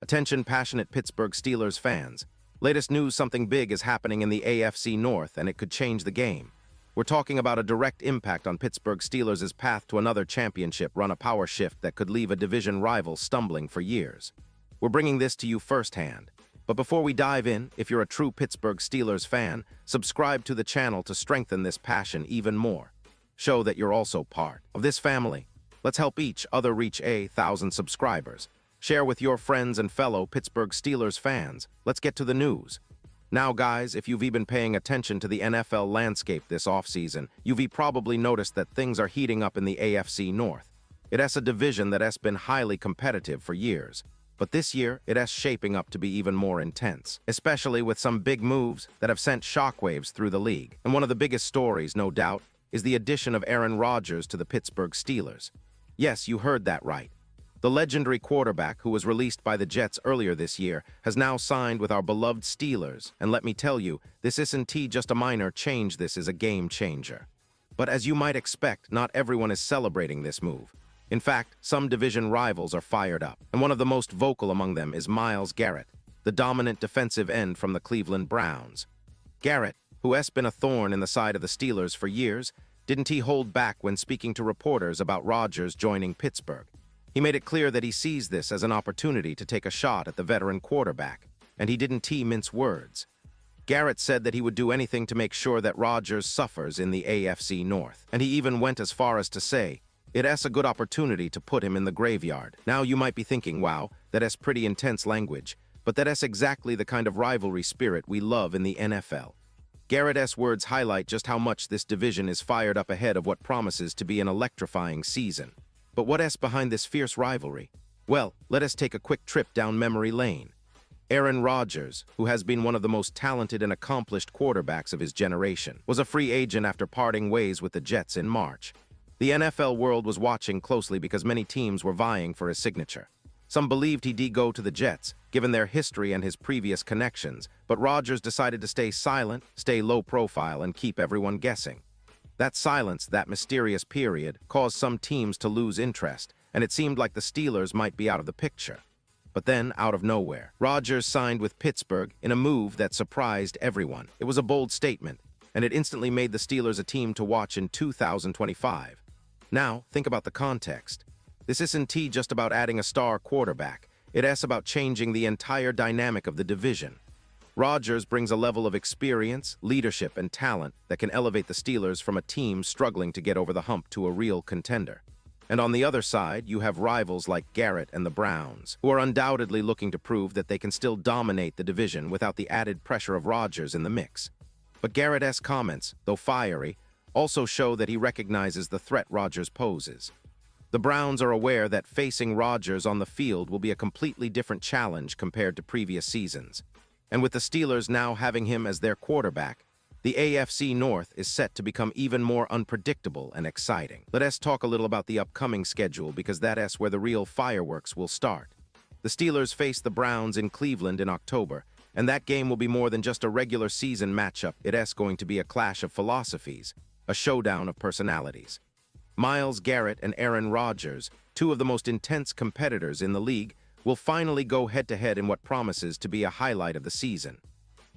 Attention passionate Pittsburgh Steelers fans. Latest news, something big is happening in the AFC North and it could change the game. We're talking about a direct impact on Pittsburgh Steelers' path to another championship run, a power shift that could leave a division rival stumbling for years. We're bringing this to you firsthand. But before we dive in, if you're a true Pittsburgh Steelers fan, subscribe to the channel to strengthen this passion even more. Show that you're also part of this family. Let's help each other reach 1,000 subscribers. Share with your friends and fellow Pittsburgh Steelers fans. Let's get to the news. Now, guys, if you've been paying attention to the NFL landscape this offseason, you've probably noticed that things are heating up in the AFC North. It's a division that has been highly competitive for years. But this year, it's shaping up to be even more intense, especially with some big moves that have sent shockwaves through the league. And one of the biggest stories, no doubt, is the addition of Aaron Rodgers to the Pittsburgh Steelers. Yes, you heard that right. The legendary quarterback, who was released by the Jets earlier this year, has now signed with our beloved Steelers. And let me tell you, this isn't just a minor change, this is a game changer. But as you might expect, not everyone is celebrating this move. In fact, some division rivals are fired up, and one of the most vocal among them is Myles Garrett, the dominant defensive end from the Cleveland Browns. Garrett, who has been a thorn in the side of the Steelers for years, didn't he hold back when speaking to reporters about Rodgers joining Pittsburgh. He made it clear that he sees this as an opportunity to take a shot at the veteran quarterback, and he didn't mince words. Garrett said that he would do anything to make sure that Rodgers suffers in the AFC North, and he even went as far as to say, it's a good opportunity to put him in the graveyard. Now you might be thinking, wow, that's pretty intense language, but that's exactly the kind of rivalry spirit we love in the NFL. Garrett's words highlight just how much this division is fired up ahead of what promises to be an electrifying season. But what's behind this fierce rivalry? Well, let us take a quick trip down memory lane. Aaron Rodgers, who has been one of the most talented and accomplished quarterbacks of his generation, was a free agent after parting ways with the Jets in March. The NFL world was watching closely because many teams were vying for his signature. Some believed he'd go to the Jets, given their history and his previous connections, but Rodgers decided to stay silent, stay low profile, and keep everyone guessing. That silence, that mysterious period, caused some teams to lose interest, and it seemed like the Steelers might be out of the picture. But then, out of nowhere, Rodgers signed with Pittsburgh in a move that surprised everyone. It was a bold statement, and it instantly made the Steelers a team to watch in 2025. Now, think about the context. This isn't just about adding a star quarterback. It's about changing the entire dynamic of the division. Rodgers brings a level of experience, leadership, and talent that can elevate the Steelers from a team struggling to get over the hump to a real contender. And on the other side, you have rivals like Garrett and the Browns, who are undoubtedly looking to prove that they can still dominate the division without the added pressure of Rodgers in the mix. But Garrett's comments, though fiery, also show that he recognizes the threat Rodgers poses. The Browns are aware that facing Rodgers on the field will be a completely different challenge compared to previous seasons. And with the Steelers now having him as their quarterback, the AFC North is set to become even more unpredictable and exciting. Let us talk a little about the upcoming schedule because that's where the real fireworks will start. The Steelers face the Browns in Cleveland in October, and that game will be more than just a regular season matchup. It's going to be a clash of philosophies, a showdown of personalities. Myles Garrett and Aaron Rodgers, two of the most intense competitors in the league, will finally go head-to-head in what promises to be a highlight of the season.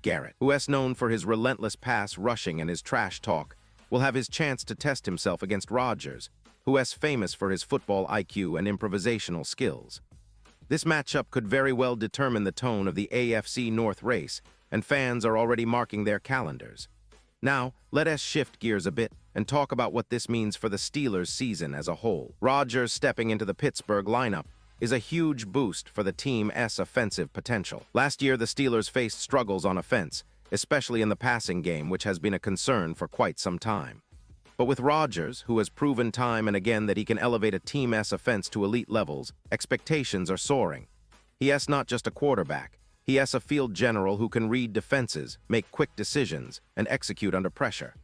Garrett, who is known for his relentless pass rushing and his trash talk, will have his chance to test himself against Rodgers, who is famous for his football IQ and improvisational skills. This matchup could very well determine the tone of the AFC North race, and fans are already marking their calendars. Now, let us shift gears a bit and talk about what this means for the Steelers' season as a whole. Rodgers stepping into the Pittsburgh lineup is a huge boost for the team's offensive potential. Last year, the Steelers faced struggles on offense, especially in the passing game, which has been a concern for quite some time. But with Rodgers, who has proven time and again that he can elevate a team's offense to elite levels, expectations are soaring. He is not just a quarterback. He is a field general who can read defenses, make quick decisions, and execute under pressure.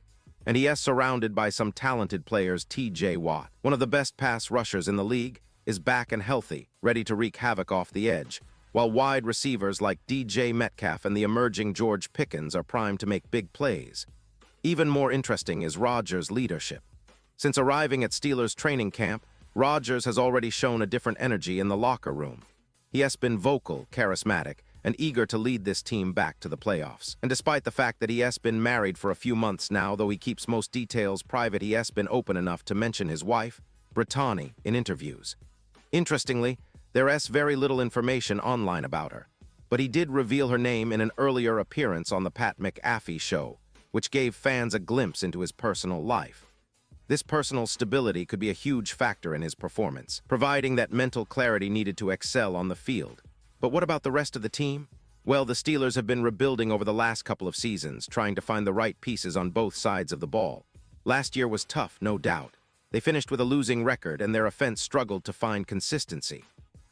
And he is surrounded by some talented players. T.J. Watt, one of the best pass rushers in the league, is back and healthy, ready to wreak havoc off the edge, while wide receivers like DJ Metcalf and the emerging George Pickens are primed to make big plays. Even more interesting is Rodgers' leadership. Since arriving at Steelers training camp, Rodgers has already shown a different energy in the locker room. He has been vocal, charismatic, and eager to lead this team back to the playoffs. And despite the fact that he has been married for a few months now, though he keeps most details private, he has been open enough to mention his wife, Brittany, in interviews. Interestingly, there is very little information online about her, but he did reveal her name in an earlier appearance on the Pat McAfee show, which gave fans a glimpse into his personal life. This personal stability could be a huge factor in his performance, providing that mental clarity needed to excel on the field. But what about the rest of the team? Well, the Steelers have been rebuilding over the last couple of seasons, trying to find the right pieces on both sides of the ball. Last year was tough, no doubt. They finished with a losing record, and their offense struggled to find consistency.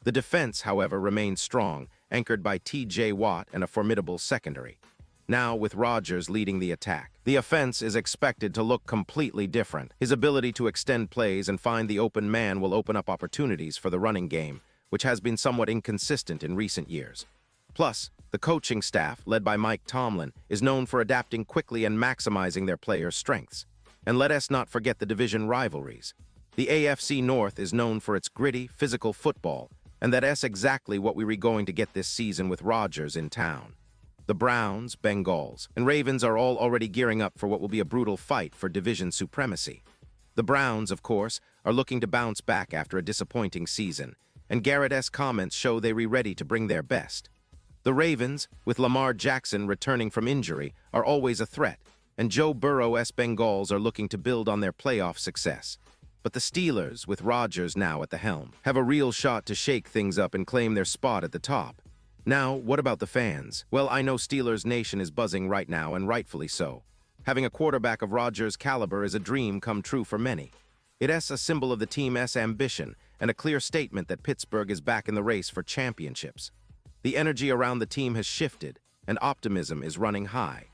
The defense, however, remained strong, anchored by T.J. Watt and a formidable secondary. Now, with Rodgers leading the attack, the offense is expected to look completely different. His ability to extend plays and find the open man will open up opportunities for the running game, which has been somewhat inconsistent in recent years. Plus, the coaching staff, led by Mike Tomlin, is known for adapting quickly and maximizing their players' strengths. And let us not forget the division rivalries. The AFC North is known for its gritty, physical football, and that's exactly what we are going to get this season with Rodgers in town. The Browns, Bengals, and Ravens are all already gearing up for what will be a brutal fight for division supremacy. The Browns, of course, are looking to bounce back after a disappointing season, and Garrett's comments show they are ready to bring their best. The Ravens, with Lamar Jackson returning from injury, are always a threat, and Joe Burrow's Bengals are looking to build on their playoff success. But the Steelers, with Rodgers now at the helm, have a real shot to shake things up and claim their spot at the top. Now, what about the fans? Well, I know Steelers Nation is buzzing right now, and rightfully so. Having a quarterback of Rodgers' caliber is a dream come true for many. It is a symbol of the team's ambition and a clear statement that Pittsburgh is back in the race for championships. The energy around the team has shifted, and optimism is running high.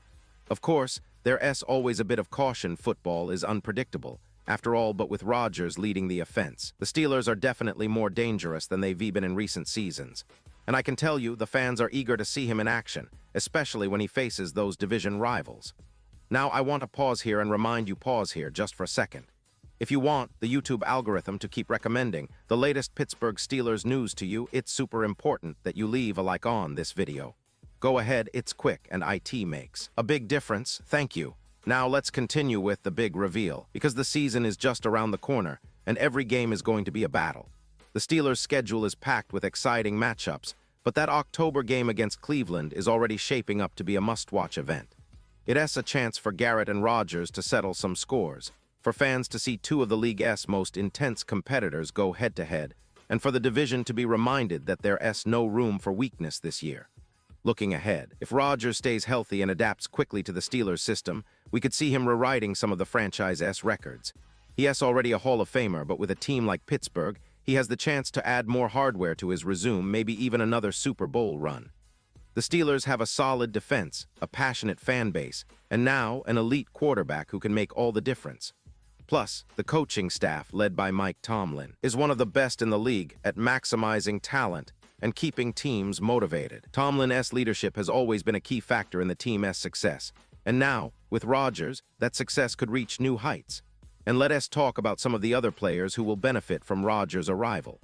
Of course, there's always a bit of caution. Football is unpredictable. After all, but with Rodgers leading the offense, the Steelers are definitely more dangerous than they've been in recent seasons. And I can tell you, the fans are eager to see him in action, especially when he faces those division rivals. Now, I want to pause here and remind you just for a second. If you want the YouTube algorithm to keep recommending the latest Pittsburgh Steelers news to you, it's super important that you leave a like on this video. Go ahead, it's quick and it makes a big difference. Thank you. Now let's continue with the big reveal, because the season is just around the corner, and every game is going to be a battle. The Steelers' schedule is packed with exciting matchups, but that October game against Cleveland is already shaping up to be a must-watch event. It is a chance for Garrett and Rodgers to settle some scores, for fans to see two of the league's most intense competitors go head-to-head, and for the division to be reminded that there is no room for weakness this year. Looking ahead, if Rodgers stays healthy and adapts quickly to the Steelers' system, we could see him rewriting some of the franchise's records. He is already a Hall of Famer, but with a team like Pittsburgh, he has the chance to add more hardware to his resume, maybe even another Super Bowl run. The Steelers have a solid defense, a passionate fan base, and now an elite quarterback who can make all the difference. Plus, the coaching staff, led by Mike Tomlin, is one of the best in the league at maximizing talent and keeping teams motivated. Tomlin's leadership has always been a key factor in the team's success, and now, with Rodgers, that success could reach new heights. And let us talk about some of the other players who will benefit from Rodgers' arrival.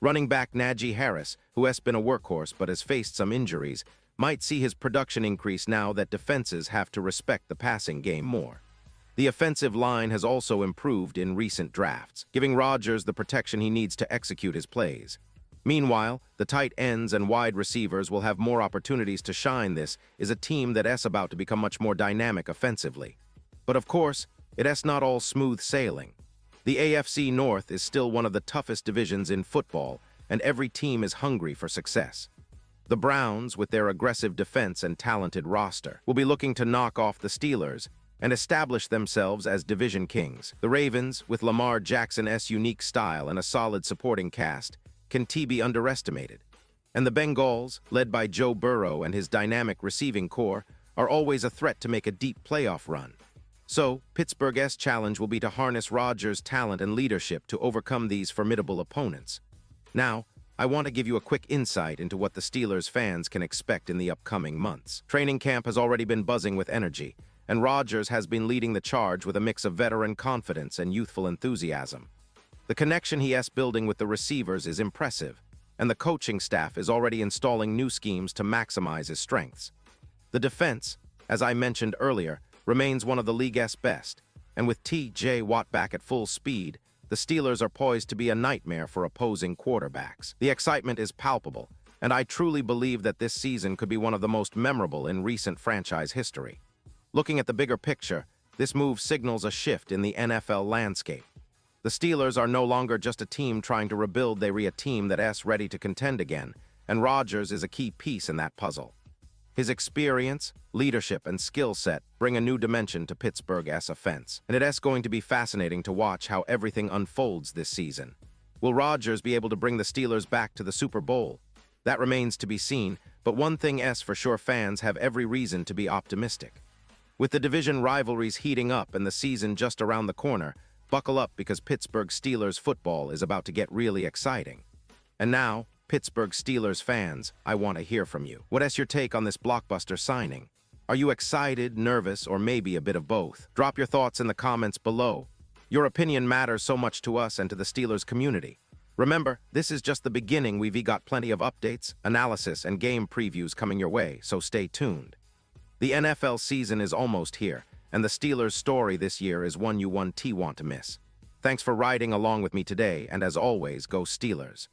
Running back Najee Harris, who has been a workhorse but has faced some injuries, might see his production increase now that defenses have to respect the passing game more. The offensive line has also improved in recent drafts, giving Rodgers the protection he needs to execute his plays. Meanwhile, the tight ends and wide receivers will have more opportunities to shine. This is a team that is about to become much more dynamic offensively. But of course, it is not all smooth sailing. The AFC North is still one of the toughest divisions in football, and every team is hungry for success. The Browns, with their aggressive defense and talented roster, will be looking to knock off the Steelers and establish themselves as division kings. The Ravens, with Lamar Jackson's unique style and a solid supporting cast, can be underestimated. And the Bengals, led by Joe Burrow and his dynamic receiving core, are always a threat to make a deep playoff run. So, Pittsburgh's challenge will be to harness Rodgers' talent and leadership to overcome these formidable opponents. Now, I want to give you a quick insight into what the Steelers fans can expect in the upcoming months. Training camp has already been buzzing with energy, and Rodgers has been leading the charge with a mix of veteran confidence and youthful enthusiasm. The connection he is building with the receivers is impressive, and the coaching staff is already installing new schemes to maximize his strengths. The defense, as I mentioned earlier, remains one of the league's best, and with T.J. Watt back at full speed, the Steelers are poised to be a nightmare for opposing quarterbacks. The excitement is palpable, and I truly believe that this season could be one of the most memorable in recent franchise history. Looking at the bigger picture, this move signals a shift in the NFL landscape. The Steelers are no longer just a team trying to rebuild, they're a team that's ready to contend again, and Rodgers is a key piece in that puzzle. His experience, leadership, and skill set bring a new dimension to Pittsburgh's offense, and it's going to be fascinating to watch how everything unfolds this season. Will Rodgers be able to bring the Steelers back to the Super Bowl? That remains to be seen, but one thing for sure, fans have every reason to be optimistic. With the division rivalries heating up and the season just around the corner, buckle up because Pittsburgh Steelers football is about to get really exciting. And now, Pittsburgh Steelers fans, I want to hear from you. What is your take on this blockbuster signing? Are you excited, nervous, or maybe a bit of both? Drop your thoughts in the comments below. Your opinion matters so much to us and to the Steelers community. Remember, this is just the beginning. We've got plenty of updates, analysis, and game previews coming your way, so stay tuned. The NFL season is almost here, and the Steelers' story this year is one you want to miss. Thanks for riding along with me today, and as always, go Steelers.